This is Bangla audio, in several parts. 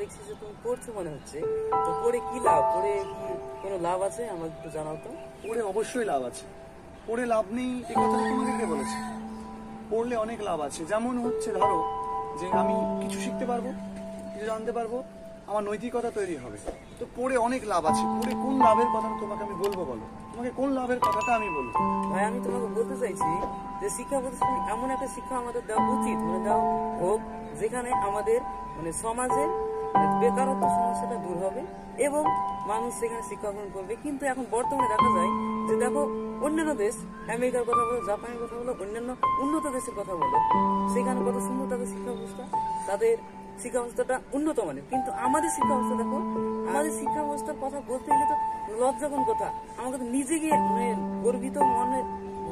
দেখছি যে তুমি পড়ছো মনে হচ্ছে, তো পড়ে কি লাভ, পড়ে কি কোনো লাভ আছে আমাকে একটু জানাও তো। পড়ে অবশ্যই লাভ আছে, পড়ে লাভ নেই এই কথাটা তোমাকে কে বলেছে? পড়লে অনেক লাভ আছে। যেমন হচ্ছে ধরো যে আমি কিছু শিখতে পারবো, কিছু জানতে পারবো, আমার নৈতিকতা তৈরি হবে, তো পড়ে অনেক লাভ আছে। পড়ে কোন লাভের কথাটা তোমাকে আমি বলবো বলো, তোমাকে কোন লাভের কথাটা আমি বলবো? ভাই আমি তোমাকে বলতে চাইছি যে শিক্ষা প্রতিষ্ঠানে এমন একটা শিক্ষা আমাদের দেওয়া উচিত, মানে দেওয়া হোক যেখানে আমাদের মানে সমাজের বেকারত্ব সমস্যাটা দূর হবে এবং মানুষ সেখানে শিক্ষা গ্রহণ করবে। কিন্তু এখন বর্তমানে দেখা যায় যে দেখো অন্যান্য দেশ, আমেরিকার কথা বলো, জাপানের কথা বলো, অন্যান্য উন্নত দেশের কথা বলো, সেখানে কত সুন্দর তাদের শিক্ষা ব্যবস্থা, তাদের শিক্ষা ব্যবস্থাটা উন্নত মানের। কিন্তু আমাদের শিক্ষা ব্যবস্থা দেখো, আমাদের শিক্ষা ব্যবস্থার কথা বলতে গেলে তো লজ্জাকর কথা, আমাকে তো নিজেকে মানে গর্বিত মনে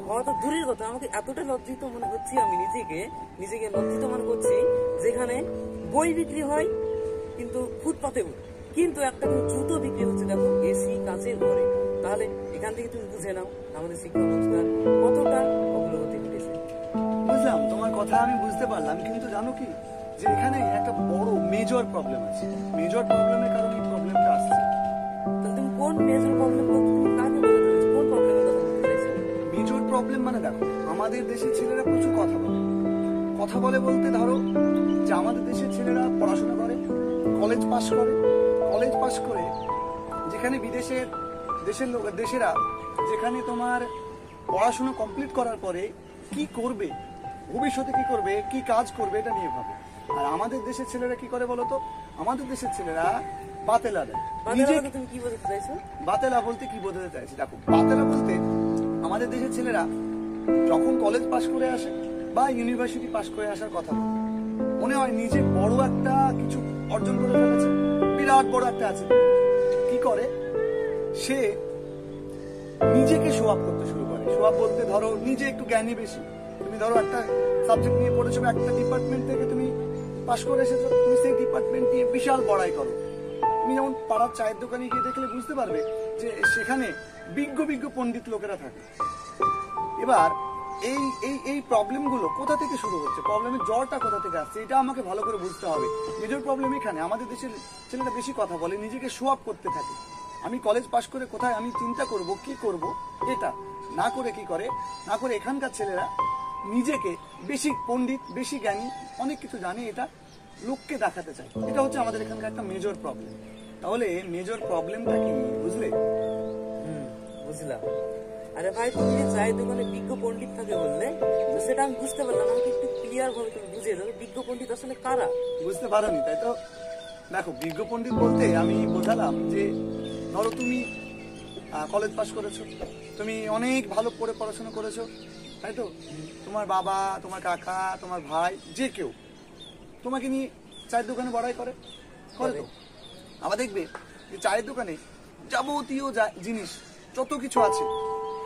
হওয়া তো দূরের কথা, আমাকে এতটা লজ্জিত মনে হচ্ছে, আমি নিজেকে লজ্জিত মনে করছি যেখানে বই বিক্রি হয় কিন্তু ফুটপাতে, কিন্তু একটা জুতো বিক্রি হচ্ছে দেখো এসি কাঁচের ঘরে। তাহলে এখান থেকে তুমি বুঝে নাও আমাদের শিক্ষা ব্যবস্থার কতটা অগ্রগতি ঘটেছে। বুঝলাম, তোমার কথা আমি বুঝতে পারলাম, কিন্তু জানো কি যে এখানে একটা বড় মেজর প্রবলেম আছে। মেজর প্রবলেমের কারণে এই প্রবলেমটা আসছে। তাহলে তুমি কোন মেজর প্রবলেম বলতে, তুমি কাকে বলতে চাইছো, কোন প্রবলেমের কথা বলতে চাইছো? মেজর প্রবলেম মানে দেখো, আমাদের দেশের ছেলেরা প্রচুর কথা বলে। কথা বলে বলতে ধরো যে আমাদের দেশের ছেলেরা পড়াশোনা করে, কলেজ পাশ করে যেখানে দেশেরা যেখানে তোমার পড়াশোনা কমপ্লিট করার পরে কি করবে, ভবিষ্যতে কি করবে, কি কাজ করবে, এটা নিয়ে ভাবে। আর আমাদের দেশের ছেলেরা কি করে বলতো? আমাদের দেশের ছেলেরা বাতেলা দেয়। তুমি কি বলতে চাইছো? বাতেলা বলতে কি বোঝাতে চাইছি দেখো, বাতেলা বলতে আমাদের দেশের ছেলেরা যখন কলেজ পাশ করে আসে বা ইউনিভার্সিটি পাশ করে আসার কথা, মনে হয় নিজে বড় একটা কিছু অর্জন করে ফেলেছে, বিরাট বড় একটা আছে। কি করে সে নিজেকে শো আপ করতে শুরু করে। শো আপ বলতে ধরো নিজে একটু জ্ঞানী বেশি। তুমি ধরো একটা সাবজেক্ট নিয়ে পড়েছো, একটা ডিপার্টমেন্ট থেকে তুমি পাশ করে এসেছো, তুমি সেই ডিপার্টমেন্ট নিয়ে বিশাল বড়াই করো। তুমি যেমন পাড়ার চায়ের দোকানে গিয়ে দেখলে বুঝতে পারবে যে সেখানে বিজ্ঞ পণ্ডিত লোকেরা থাকে। এবার এই এই এই প্রবলেমগুলো কোথা থেকে শুরু হচ্ছে, প্রবলেমের জড়টা কোথা থেকে আসছে, এটা আমাকে ভালো করে বুঝতে হবে। মেজর প্রবলেম এখানে, আমাদের দেশের ছেলেরা বেশি কথা বলে, নিজেকে শো আপ করতে থাকে। আমি কলেজ পাশ করে কোথায় আমি চিন্তা করব, কি করব, এটা না করে কি করে, না করে এখানকার ছেলেরা নিজেকে বেশি পণ্ডিত, বেশি জ্ঞানী, অনেক কিছু জানে, এটা লোককে দেখাতে চায়। এটা হচ্ছে আমাদের এখানকার একটা মেজর প্রবলেম। তাহলে মেজর প্রবলেমটা কি বুঝলে? বুঝলাম। আরে ভাই তুমি যে চায়ের দোকানে বিজ্ঞ পণ্ডিত থাকে বললে, তো সেটা আমি বুঝতে পারলাম, আমাকে একটু ক্লিয়ার ভাবে তুমি বুঝিয়ে দাও বিজ্ঞ পণ্ডিত আসলে কারা। বুঝতে পারোনি তাই তো? দেখো, বিজ্ঞ পণ্ডিত বলতে আমি বোঝালাম যে ধরো তুমি কলেজ পাশ করেছো, তুমি অনেক ভালো করে পড়াশোনা করেছো, তাই তো? তোমার বাবা, তোমার কাকা, তোমার ভাই, যে কেউ তোমাকে নিয়ে চায়ের দোকানে বড়াই করে তো। আবার দেখবে যে চায়ের দোকানে যাবতীয় জিনিস যত কিছু আছে,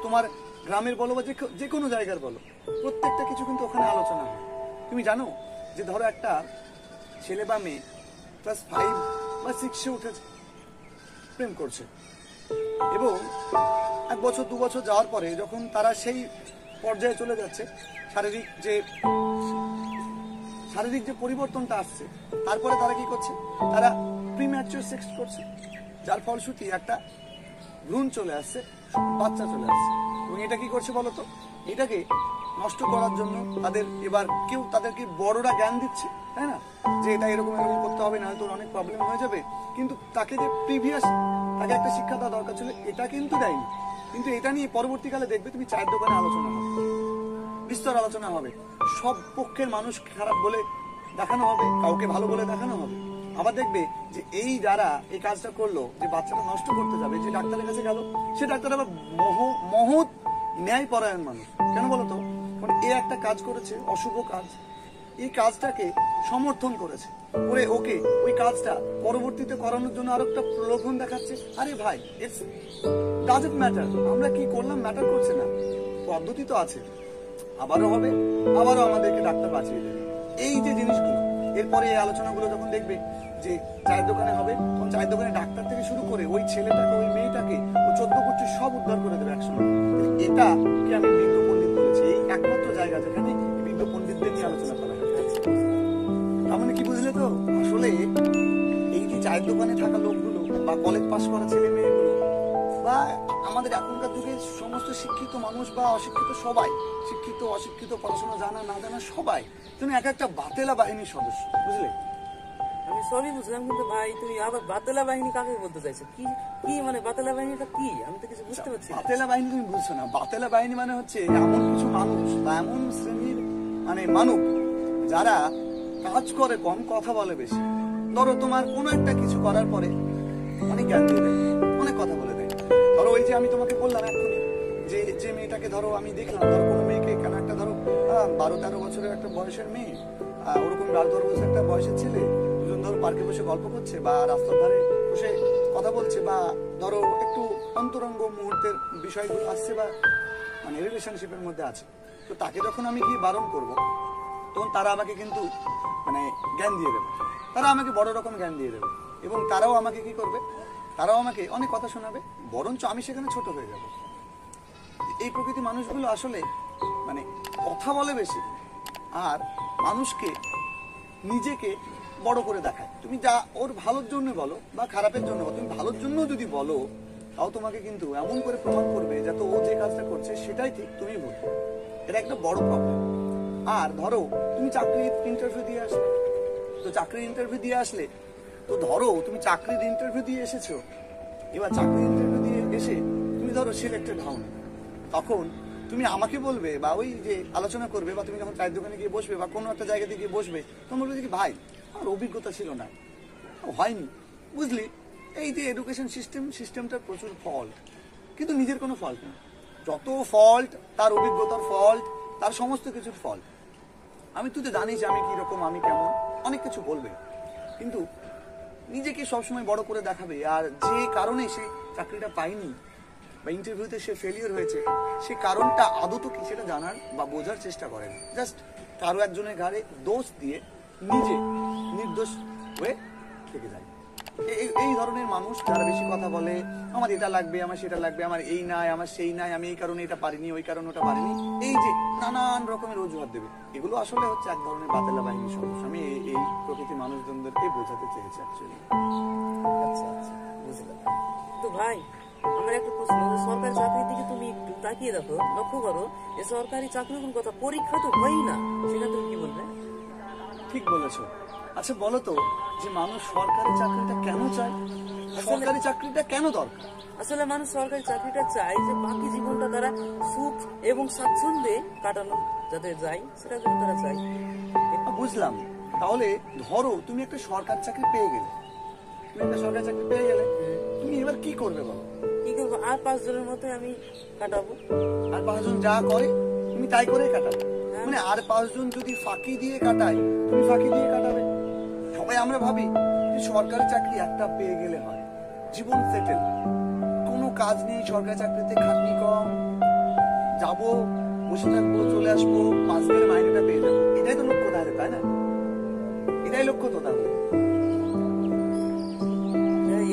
তোমার গ্রামের বলো বা যে কোনো জায়গার বলো, প্রত্যেকটা কিছু কিন্তু ওখানে আলোচনা হয়। তুমি জানো যে ধরো একটা ছেলে বা মেয়ে ক্লাস 5 বা 6 উঠেছে, প্রেম করছে, এবং 1 বছর 2 বছর যাওয়ার পরে যখন তারা সেই পর্যায়ে চলে যাচ্ছে, শারীরিক যে পরিবর্তনটা আসছে, তারপরে তারা কি করছে, তারা প্রিম্যাচুর সেক্স করছে, যার ফলশ্রুতি একটা ভ্রূণ চলে আসছে, বাচ্চা চলে আসছে। এবং এটা কি করছে বলতো? এটাকে নষ্ট করার জন্য এবার কেউ তাদেরকে বড়রা জ্ঞান দিচ্ছে, তাই না, যে এটা এরকম করতে হবে, না তোর অনেক প্রবলেম হয়ে যাবে। কিন্তু তাকে যে তাকে একটা শিক্ষা দেওয়া দরকার ছিল, এটা কিন্তু দেয়নি। কিন্তু এটা নিয়ে পরবর্তীকালে দেখবে তুমি চায়ের দোকানে আলোচনা হবে, বিস্তর আলোচনা হবে, সব পক্ষের মানুষ খারাপ বলে দেখানো হবে, কাউকে ভালো বলে দেখানো হবে। আবার দেখবে যে এই যারা এই কাজটা করলো, যে বাচ্চাটা নষ্ট করতে যাবে, যে ডাক্তারের কাছে গেল, সে ডাক্তার আবার মহৎ ন্যায় পরায়ণ মানুষ। কেন বলতো? কারণ এ একটা কাজ করেছে, অশুভ কাজ, এই কাজটাকে সমর্থন করেছে, করে ওকে ওই কাজটা পরবর্তীতে করানোর জন্য আরো একটা প্রলোভন দেখাচ্ছে। আরে ভাই, ইটস ডাজন্ট ম্যাটার, আমরা কি করলাম ম্যাটার করছে না, পদ্ধতি তো আছে, আবারও হবে, আবারও আমাদেরকে ডাক্তার বাঁচিয়ে দেবে। এই যে জিনিসগুলো, এরপরে এই আলোচনাগুলো যখন দেখবে যে চায়ের দোকানে হবে, তখন চায়ের দোকানে ডাক্তার থেকে শুরু করে ওই ছেলেটাকে, ওই মেয়েটাকে, ও 14 গোষ্ঠী সব উদ্ধার করে দেবে একসঙ্গে। এটা কি আমি বিজ্ঞ পণ্ডিত বলেছি, এই একমাত্র জায়গা যেখানে বিজ্ঞ পণ্ডিতদের নিয়ে আলোচনা করা হয়। তার মানে কি বুঝলে তো? আসলে এই চায়ের দোকানে থাকা লোকগুলো বা কলেজ পাস করা ছেলে মেয়েগুলো বা আমাদের এখনকার যুগে সমস্ত শিক্ষিত মানুষ বা অশিক্ষিত সবাই, শিক্ষিত অশিক্ষিত, পড়াশোনা জানা না জানা সবাই তুমি এক একটা বাতেলা বাহিনীর সদস্য, বুঝলে? আমি সবই বুঝলাম, কিন্তু ভাই তুমি আবার বাতেলা বাহিনী কাকে বলতে চাইছো? কি কি মানে বাতেলা বাহিনীটা কি? আমি তো কিছু বুঝতে পারছি না। বাতেলা বাহিনী তুমি বুঝছো না? বাতেলা বাহিনী মানে হচ্ছে এমন কিছু মানুষ বা এমন শ্রেণীর মানে মানব যারা কাজ করে কম, কথা বলে বেশি। ধরো তোমার কোনো একটা কিছু করার পরে অনেক জ্ঞান দিয়ে দেয়, অনেক কথা বলে দেয়। ধরো ওই যে আমি তোমাকে বললাম এখনই যে মেয়েটাকে ধরো আমি দেখলাম, ধরো কোনো মেয়েকে কেন একটা ধরো 12-13 বছরের একটা বয়সের মেয়ে, ওরকম 12-13 বছরের একটা বয়সের ছেলে, দুজন ধরো পার্কে বসে গল্প করছে বা রাস্তার ধারে বসে কথা বলছে, বা ধরো একটু অন্তরঙ্গ মুহূর্তের বিষয়গুলো আসছে বা মানে রিলেশনশিপের মধ্যে আছে, তো তাকে যখন আমি গিয়ে বারণ করবো তখন তারা আমাকে কিন্তু মানে জ্ঞান দিয়ে দেবে, তারা আমাকে বড় রকম জ্ঞান দিয়ে দেবে, এবং তারাও আমাকে কি করবে, তারাও আমাকে অনেক কথা শোনাবে, বরঞ্চ আমি সেখানে ছোট হয়ে যাব। এই প্রকৃতি মানুষগুলো আসলে মানে কথা বলে বেশি আর মানুষকে নিজেকে বড় করে দেখায়। তুমি যা ওর ভালোর জন্য বলো বা খারাপের জন্য, তুমি ভালোর জন্য যদি বলো তাও তোমাকে কিন্তু এমন করে প্রমাণ করবে যাতে ও যে কাজটা করছে সেটাই ঠিক, তুমি ভুল। এটা একটা বড় প্রবলেম। আর ধরো তুমি চাকরির ইন্টারভিউ দিয়ে আসলে, তো চাকরির ইন্টারভিউ দিয়ে আসলে তো ধরো তুমি চাকরির ইন্টারভিউ দিয়ে এসেছো, এবার চাকরির ইন্টারভিউ দিয়ে এসে তুমি ধরো সিলেক্টেড হও, তখন তুমি আমাকে বলবে বা ওই যে আলোচনা করবে, বা তুমি যখন চায়ের দোকানে গিয়ে বসবে বা কোনো একটা জায়গাতে গিয়ে বসবে, তখন বলবে কি ভাই আমার অভিজ্ঞতা ছিল না, হয়নি, বুঝলি? এই যে এডুকেশন সিস্টেমটার প্রচুর ফল্ট, কিন্তু নিজের কোনো ফল্ট নেই। যত ফল্ট তার অভিজ্ঞতার ফল্ট, তার সমস্ত কিছুর ফল্ট। তুই তো জানিস আমি কিরকম, আমি কেমন, অনেক কিছু বলবে, কিন্তু নিজেকে সবসময় বড় করে দেখাবে। আর যে কারণে সে চাকরিটা পায়নি বা ইন্টারভিউতে সে ফেলিয়ার হয়েছে, সে কারণটা আদত কি সেটা জানার বা বোঝার চেষ্টা করেন, জাস্ট কারো একজনের ঘাড়ে দোষ দিয়ে নিজে নির্দোষ হয়ে থেকে যায়। এই ধরনের মানুষ যারা বেশি কথা বলে, আমার এটা লাগবে, আমার সেটা লাগবে, আমার এই নাই, আমার সেই নাই, আমি এই কারণে এটা পারিনি, ওই কারণে ওটা পারিনি, এই যে নানান রকমের অজুহাত দেবে, এগুলো আসলে হচ্ছে এক ধরনের বাতেলা বাহিনীর সদস্য। আমি এই প্রকৃতি মানুষজনদেরকে বোঝাতে চেয়েছি অ্যাকচুয়ালি। আচ্ছা আচ্ছা, বুঝলাম। তো ভাই আমার একটা প্রশ্ন, সরকারি চাকরির দিকে তুমি একটু তাকিয়ে দেখো, লক্ষ্য করো, যে সরকারি চাকরির কোন কথা, পরীক্ষা তো হয়ই না, সেটা তুমি কি বলবে? ঠিক বলেছো। আচ্ছা বলো তো, যে মানুষ সরকারি চাকরিটা কেন চায়, সরকারি চাকরিটা কেন দরকার? আসলে মানুষ সরকারি চাকরিটা চায় যে বাকি জীবনটা তারা সুখ এবং স্বাচ্ছন্দ্যে কাটানো যাতে যায়, সেটা জন্য তারা চায়। বুঝলাম। তাহলে ধরো তুমি একটা সরকারি চাকরি পেয়ে গেলে, তুমি এবার কি করবে বলো? কি করবো? আর 5 জনের মতো আমি কাটাবো। আর 5 জন যা করে তুমি তাই করে কাটাবে? মানে আর 5 জন যদি ফাঁকি দিয়ে কাটায়, তুমি ফাঁকি দিয়ে কাটাবে? সবাই আমরা ভাবি যে সরকারি চাকরি একটা পেয়ে গেলে হয়, জীবন সেটেল, কোনো কাজ নেই, সরকারি চাকরিতে খাটনি কম, যাবো, বসে থাকবো, চলে আসবো, 5 দিনের মাইনেটা পেয়ে যাবো, এটাই তো লক্ষ্য থাকে, তাই না? এটাই লক্ষ্য তো তাহলে।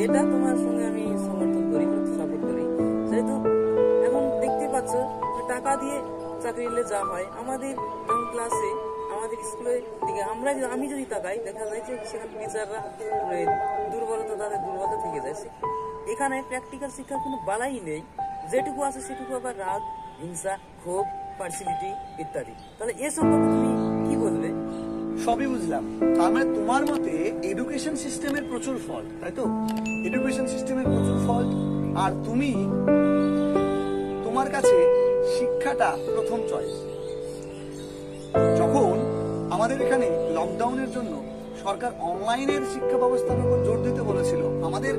এটা তোমার সঙ্গে আমি সমর্থন করি, সাপোর্ট করি। যেহেতু এখন দেখতে পাচ্ছ টাকা দিয়ে চাকরি নিলে যা হয়, আমাদের যেমন ক্লাসে, আমাদের স্কুলের দিকে আমি যদি তাকাই, দেখা যায় যে সেখানে টিচাররা দুর্বলতা, তাদের দুর্বলতা থেকে যায়। এখানে প্র্যাকটিক্যাল শিক্ষার কোনো বালাই নেই, যেটুকু আছে সেটুকু আবার রাগ, হিংসা, ক্ষোভ, পার্সিয়ালিটি ইত্যাদি। তাহলে এ সম্পর্কে তুমি কি বলবে? সবই বুঝলাম। তার মানে তোমার মতে এডুকেশন সিস্টেমের প্রচুর ফল্ট, তাই তো? এডুকেশন সিস্টেমের প্রচুর ফল্ট, আর তুমি, তোমার কাছে শিক্ষাটা প্রথম চয়েস। যখন আমাদের এখানে লকডাউনের জন্য সরকার অনলাইনের শিক্ষা ব্যবস্থার উপর জোর দিতে বলেছিল, আমাদের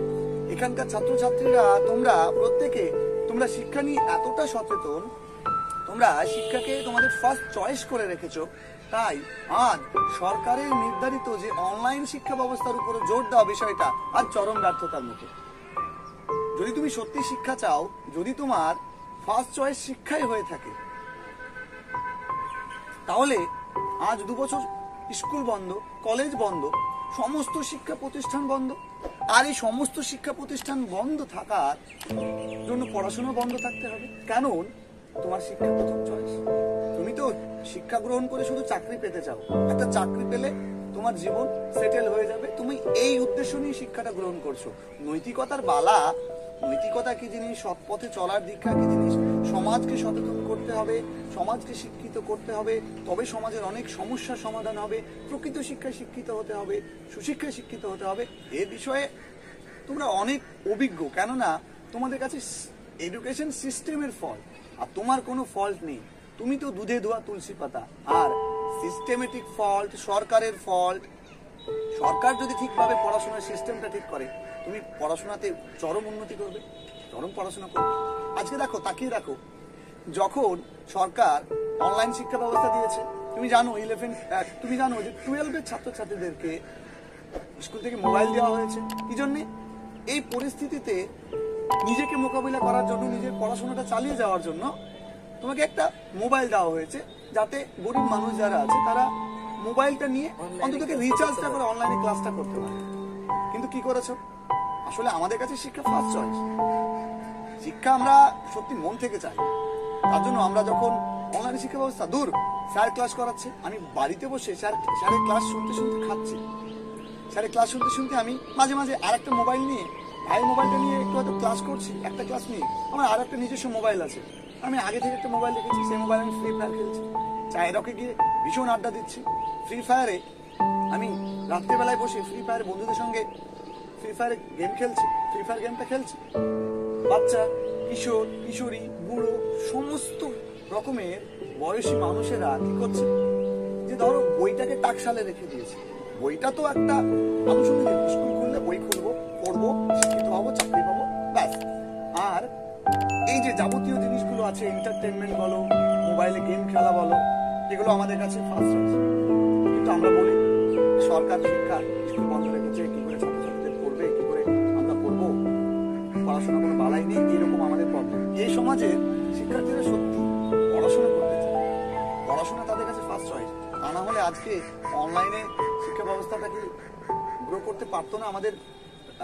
এখানকার ছাত্রছাত্রীরা, তোমরা প্রত্যেকে, তোমরা শিক্ষা নিয়ে এতটা সচেতন, তোমরা শিক্ষাকে তোমাদের ফার্স্ট চয়েস করে রেখেছো, তাই আজ সরকারের নির্ধারিত যে অনলাইন শিক্ষা ব্যবস্থার উপর জোর দেওয়া বিষয়টা আজ চরম ব্যর্থতার মুখে। যদি তুমি সত্যি শিক্ষা চাও, যদি তোমার ফার্স্ট চয়েস শিক্ষাই হয়ে থাকে, তাহলে আজ 2 বছর স্কুল বন্ধ, কলেজ বন্ধ, সমস্ত শিক্ষা প্রতিষ্ঠান বন্ধ। আর এই সমস্ত শিক্ষা প্রতিষ্ঠান বন্ধ থাকার জন্য পড়াশোনা বন্ধ থাকতে হবে, কারণ তোমার শিক্ষা প্রথম চয়েস। তুমি তো শিক্ষা গ্রহণ করে শুধু চাকরি পেতে চাও, একটা চাকরি পেলে তোমার জীবন সেটেল হয়ে যাবে। তুমি এই উদ্দেশ্য নিয়ে শিক্ষাটা গ্রহণ করছো। নৈতিকতার বালা, নৈতিকতা কি জিনিস, সৎ পথে চলার দীক্ষা কি জিনিস, সমাজকে সচেতন করতে হবে, সমাজকে শিক্ষিত করতে হবে, তবে সমাজের অনেক সমস্যার সমাধান হবে। প্রকৃত শিক্ষায় শিক্ষিত হতে হবে, সুশিক্ষায় শিক্ষিত হতে হবে। এ বিষয়ে তোমরা অনেক অভিজ্ঞ, কেননা তোমাদের কাছে এডুকেশন সিস্টেমের ফল্ট, আর তোমার কোনো ফল্ট নেই। তুমি তো দুধে ধোয়া তুলসী পাতা। আর সিস্টেমেটিক ফল্ট, সরকারের ফল্ট। সরকার যদি ঠিকভাবে পড়াশোনার সিস্টেমটা ঠিক করে, তুমি পড়াশোনাতে চরম উন্নতি করবে, চরম পড়াশোনা করবে। আজকে দেখো, তাকিয়ে দেখো, যখন সরকার অনলাইন শিক্ষা ব্যবস্থা দিয়েছে, তুমি জানো তুমি জানো যে 12-এর ছাত্রছাত্রীদেরকে স্কুল থেকে মোবাইল দেওয়া হয়েছে। কি জন্যে? এই পরিস্থিতিতে নিজেকে মোকাবিলা করার জন্য, নিজের পড়াশোনাটা চালিয়ে যাওয়ার জন্য তোমাকে একটা মোবাইল দেওয়া হয়েছে, যাতে গরিব মানুষ যারা আছে তারা মোবাইলটা নিয়ে অন্তত রিচার্জটা করে অনলাইনে ক্লাসটা করতে পারে। কিন্তু কি করেছো? আসলে আমাদের কাছে শিক্ষা ফার্স্ট চয়েস। শিক্ষা আমরা সত্যি মন থেকে চাই। তার জন্য আমরা যখন অনলাইনে শিক্ষা ব্যবস্থা, দূর স্যার ক্লাস করাচ্ছে, আমি বাড়িতে বসে স্যারের ক্লাস শুনতে শুনতে খাচ্ছি। স্যারের ক্লাস শুনতে শুনতে আমি মাঝে মাঝে আর একটা মোবাইল নিয়ে, ভাইয়ের মোবাইলটা নিয়ে একটু হয়তো ক্লাস করছি, একটা ক্লাস নিয়ে আমার আর একটা নিজস্ব মোবাইল আছে। আমি আগে থেকে একটা মোবাইল রেখেছি, সেই মোবাইল আমি ফ্রি ফায়ার খেলছি। চায়ের রকে গিয়ে ভীষণ আড্ডা দিচ্ছি। ফ্রি ফায়ারে আমি রাত্রেবেলায় বসে ফ্রি ফায়ার বন্ধুদের সঙ্গে ফ্রি ফায়ারে গেম খেলছি, ফ্রি ফায়ার গেমটা খেলছি। বাচ্চা, কিশোর, কিশোরী, বুড়ো, সমস্ত রকমের বয়সী মানুষেরা কি করছে, যে ধরো বইটাকে টাকশালে রেখে দিয়েছে। বইটা তো একটা আনুষঙ্গিক, স্কুল খুললে বই খুলবো, পড়বো, শিক্ষিত হবো, চাকরি পাবো, ব্যাস। আর এই যে যাবতীয় জিনিসগুলো আছে, এন্টারটেনমেন্ট বলো, মোবাইলে গেম খেলা বলো, এগুলো আমাদের কাছে ফার্স্ট চয়েস। কিন্তু আমরা বলি সরকার শিক্ষা স্কুল বন্ধ রেখেছে, কি করে ছাত্রছাত্রীদের পড়বে, কি করে আমরা পড়বো, পড়াশোনা কোনো বালাই নেই, এরকম আমাদের প্রবলেম। এই সমাজে শিক্ষার্থীরা সত্যি পড়াশোনা করতে চায়, পড়াশোনা তাদের কাছে ফার্স্ট চয়েস। তা না হলে আজকে অনলাইনে শিক্ষা ব্যবস্থাটাকে গ্রো করতে পারতো না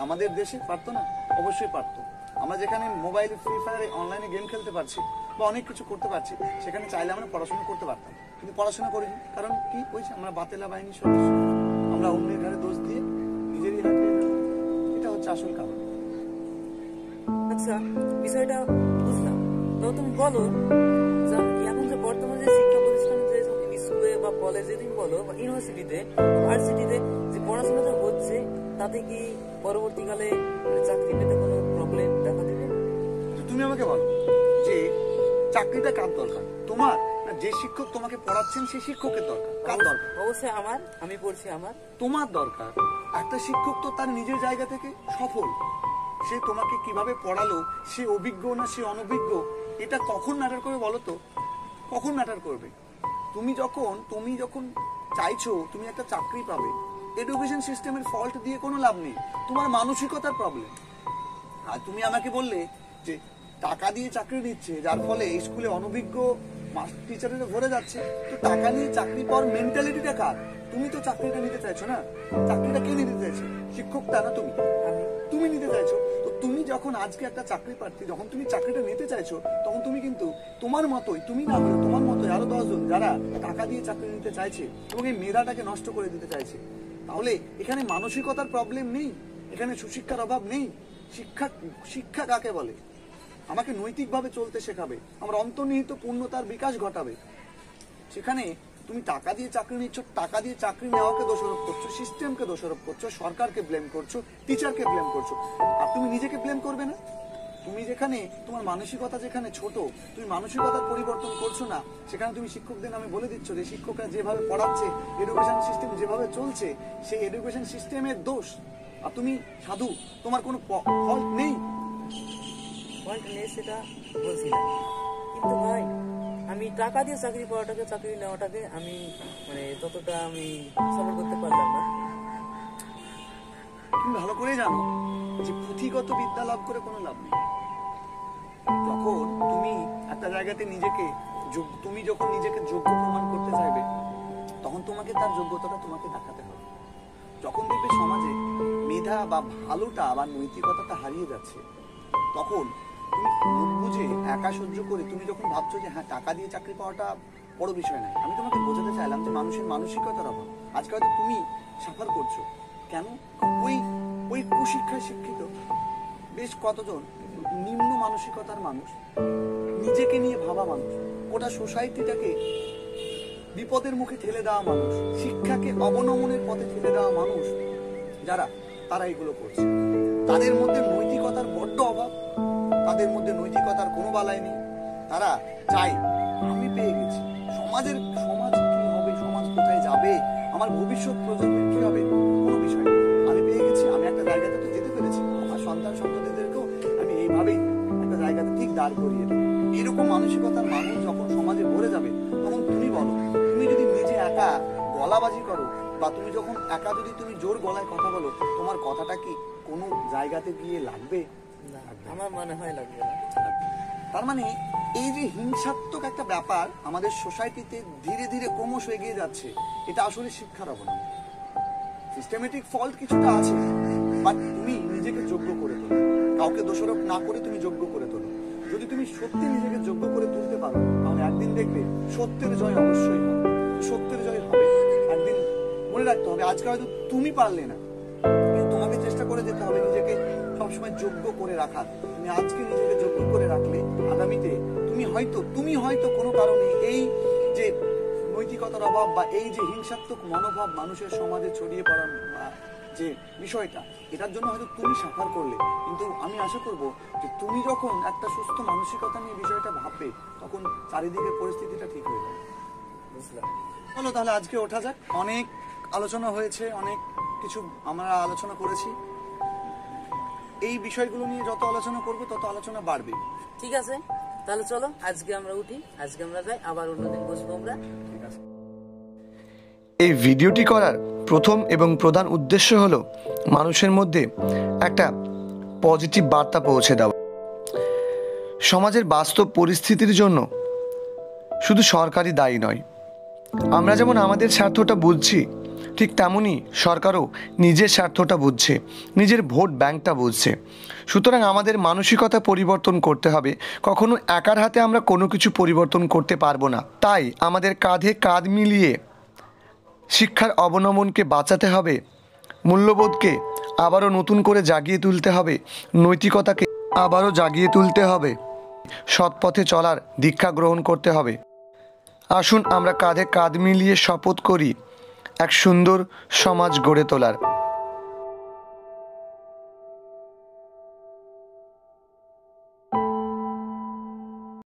আমাদের দেশে, পারতো না? অবশ্যই পারতো। আমরা যেখানে মোবাইলে ফ্রি ফায়ারে অনলাইনে গেম খেলতে পারছি বা অনেক কিছু করতে পারছি, সেখানে চাইলে আমরা পড়াশোনা করতে পারতাম, কিন্তু পড়াশোনা করিনি। কারণ কি হয়েছে? আমরা বাতেলা বাহিনীর সদস্য, আমরা অন্যের ঘরে দোষ দিয়ে নিজেরই হাতে, এটা হচ্ছে আসল কারণ। আচ্ছা, বিষয়টা বুঝলাম। তো তুমি বলো, এখন যে বর্তমানে যে শিক্ষা প্রতিষ্ঠানে, যে স্কুলে বা কলেজে তুমি বলো, বা ইউনিভার্সিটিতে, ভার্সিটিতে যে পড়াশোনাটা হচ্ছে, তাতে কি পরবর্তীকালে চাকরি পেতে কোনো প্রবলেম দেখা দেবে? তুমি আমাকে বলো যে চাকরিটা কার দরকার, তোমার না যে শিক্ষক তোমাকে পড়াচ্ছেন সেই শিক্ষকের দরকার? কার দরকার? অবশ্যই আমার, আমি পড়ছি আমার। তোমার দরকার। একটা শিক্ষক তো তার নিজের জায়গা থেকে সফল, সে তোমাকে কিভাবে পড়ালো, সে অভিজ্ঞ না সে অনভিজ্ঞ, এটা কখন ম্যাটার করবে বলো তো? কখন ম্যাটার করবে? তুমি যখন চাইছো তুমি একটা চাকরি পাবে, এডুকেশন সিস্টেমের ফল্ট দিয়ে কোনো লাভ নেই, তোমার মানসিকতার প্রবলেম। আর তুমি আমাকে বললে যে টাকা দিয়ে চাকরি দিচ্ছে, যার ফলে স্কুলে অনভিজ্ঞ টিচারেরা ভরে যাচ্ছে। তো টাকা নিয়ে চাকরি পাওয়ার মেন্টালিটিটা কার? তুমি তো চাকরিটা নিতে চাইছো না। চাকরিটা কে নিতে চাইছো? শিক্ষকটা না তুমি? তুমি নিতে চাইছো। তো তুমি যখন আজকে একটা চাকরি প্রার্থী, যখন তুমি চাকরিটা নিতে চাইছো, তখন তুমি কিন্তু তোমার মতোই, তুমি না হলে তোমার মতোই আরো 10 জন যারা টাকা দিয়ে চাকরি নিতে চাইছে এবং এই মেধাটাকে নষ্ট করে দিতে চাইছে। তাহলে এখানে মানসিকতার প্রবলেম নেই, এখানে সুশিক্ষার অভাব নেই। শিক্ষা কাকে বলে? আমাকে নৈতিকভাবে চলতে শেখাবে, আমার অন্তর্নিহিত পূর্ণতার বিকাশ ঘটাবে। সেখানে তুমি টাকা দিয়ে চাকরি নিচ্ছ, টাকা দিয়ে চাকরি নেওয়াকে দোষারোপ করছো, সিস্টেমকে দোষারোপ করছো, সরকারকে ব্লেম করছো, টিচারকে ব্লেম করছো, আর তুমি নিজেকে ব্লেম করবে না? তুমি যেখানে তোমার মানসিকতা যেখানে ছোট, তুমি মানসিকতার পরিবর্তন করছো না, সেখানে তুমি শিক্ষকদের নামে বলে দিচ্ছ যে শিক্ষকরা যেভাবে পড়াচ্ছে, এডুকেশন সিস্টেম যেভাবে চলছে, সেই এডুকেশন সিস্টেমের দোষ। আর তুমি সাধু, তোমার কোনো ফল্ট নেই। ফল্ট নেই সেটা বলছি না, কিন্তু ভাই আমি টাকা দিয়ে চাকরি পাওয়াটাকে, চাকরি নেওয়াটাকে আমি ততটা আমি সাপোর্ট করতে পারলাম না। তুমি ভালো করে জানো যে পুঁথিগত বিদ্যা লাভ করে কোনো লাভ নেই। যখন তুমি একটা জায়গাতে তুমি যখন নিজেকে যোগ্য প্রমাণ করতে চাইবে, তখন তোমাকে তার যোগ্যতাটা তোমাকে দেখাতে হবে। যখন দেখবে সমাজে মেধা বা ভালোটা বা নৈতিকতাটা হারিয়ে যাচ্ছে, তখন তুমি মুখ বুঝে একা সহ্য করে তুমি যখন ভাবছো যে হ্যাঁ টাকা দিয়ে চাকরি পাওয়াটা বড় বিষয় নয়, আমি তোমাকে বোঝাতে চাইলাম যে মানুষের মানসিকতার অভাব। আজকে হয়তো তুমি সাফার করছো কেন? ওই ওই কুশিক্ষায় শিক্ষিত বেশ কতজন নিম্ন মানসিকতার মানুষ, নিজেকে নিয়ে ভাবা মানুষ, গোটা সোসাইটিটাকে বিপদের মুখে ঠেলে দেওয়া মানুষ, শিক্ষাকে অবনমনের পথে ঠেলে দেওয়া মানুষ যারা, তারা এগুলো করছে। তাদের মধ্যে নৈতিকতার বড্ড অভাব, তাদের মধ্যে নৈতিকতার কোনো বালাই নেই। তারা চায় আমি পেয়ে গেছি, সমাজ কি হবে, সমাজ কোথায় যাবে, আমার ভবিষ্যৎ প্রজন্মের কি হবে, কোনো বিষয় নেই। আমি পেয়ে গেছি, আমি একটা জায়গাতে তো যেতে পেরেছি, আমার সন্তান সন্ততিদেরকেও আমি এইভাবেই একটা জায়গাতে ঠিক দাঁড় করিয়ে দেবো। এরকম মানসিকতার মানুষ যখন সমাজে ভরে যাবে, তখন তুমি বলো, তুমি যদি নিজে একা গলাবাজি করো, বা তুমি যখন একা যদি তুমি জোর গলায় কথা বলো, তোমার কথাটা কি কোনো জায়গাতে গিয়ে লাগবে? আমার মনে হয় লাগবে না। তার মানে এই যে হিংসাত্মক একটা ব্যাপার আমাদের সোসাইটিতে ধীরে ধীরে ক্রমশ এগিয়ে যাচ্ছে, এটা আসলে শিক্ষার অবদান। সিস্টেমেটিক ফল্ট কিছুটা আছে, বাট তুমি নিজেকে যোগ্য করে তোলো, কাউকে দোষারোপ না করে তুমি যোগ্য করে তোলো। যদি তুমি সত্যি নিজেকে যোগ্য করে তুলতে পারো, তাহলে একদিন দেখবে সত্যের জয় অবশ্যই হবে, সত্যের জয় হবে একদিন। মনে রাখতে হবে, আজকে হয়তো তুমি পারলে না, কিন্তু তোমাকে চেষ্টা করে যেতে হবে নিজেকে সবসময় যোগ্য করে রাখার। তুমি আজকে নিজেকে যোগ্য করে রাখলে আগামীতে তুমি হয়তো কোনো কারণে এই যে নৈতিকতার অভাব বা এই যে হিংসাত্মক মনোভাব মানুষের সমাজে ছড়িয়ে পড়ার যে বিষয়টা, এটার জন্য হয়তো তুমি সাফার করলে, কিন্তু আমি আশা করব যে তুমি যখন একটা সুস্থ মানসিকতা নিয়ে বিষয়টা ভাববে, তখন চারিদিকের পরিস্থিতিটা ঠিক হয়ে যাবে। বুঝলাম। চলো তাহলে আজকে ওঠা যাক। অনেক আলোচনা হয়েছে, অনেক কিছু আমরা আলোচনা করেছি। এই বিষয়গুলো নিয়ে যত আলোচনা করব তত আলোচনা বাড়বে। ঠিক আছে, তাহলে চলো আজকে আমরা উঠি, আজকে আমরা যাই, আবার অন্যদিন বসবো আমরা। ঠিক আছে। এই ভিডিওটি করার প্রথম এবং প্রধান উদ্দেশ্য হলো মানুষের মধ্যে একটা পজিটিভ বার্তা পৌঁছে দেওয়া। সমাজের বাস্তব পরিস্থিতির জন্য শুধু সরকারই দায়ী নয়। আমরা যেমন আমাদের স্বার্থটা বুঝছি, ঠিক তেমনই সরকারও নিজের স্বার্থটা বুঝছে, নিজের ভোট ব্যাংকটা বুঝছে। সুতরাং আমাদের মানসিকতা পরিবর্তন করতে হবে। কখনো একার হাতে আমরা কোনো কিছু পরিবর্তন করতে পারবো না। তাই আমাদের কাঁধে কাঁধ মিলিয়ে শিক্ষার অবনমনকে বাঁচাতে হবে, মূল্যবোধকে আবারও নতুন করে জাগিয়ে তুলতে হবে, নৈতিকতাকে আবারও জাগিয়ে তুলতে হবে, সৎ পথে চলার দীক্ষা গ্রহণ করতে হবে। আসুন আমরা কাঁধে কাঁধ মিলিয়ে শপথ করি এক সুন্দর সমাজ গড়ে তোলার।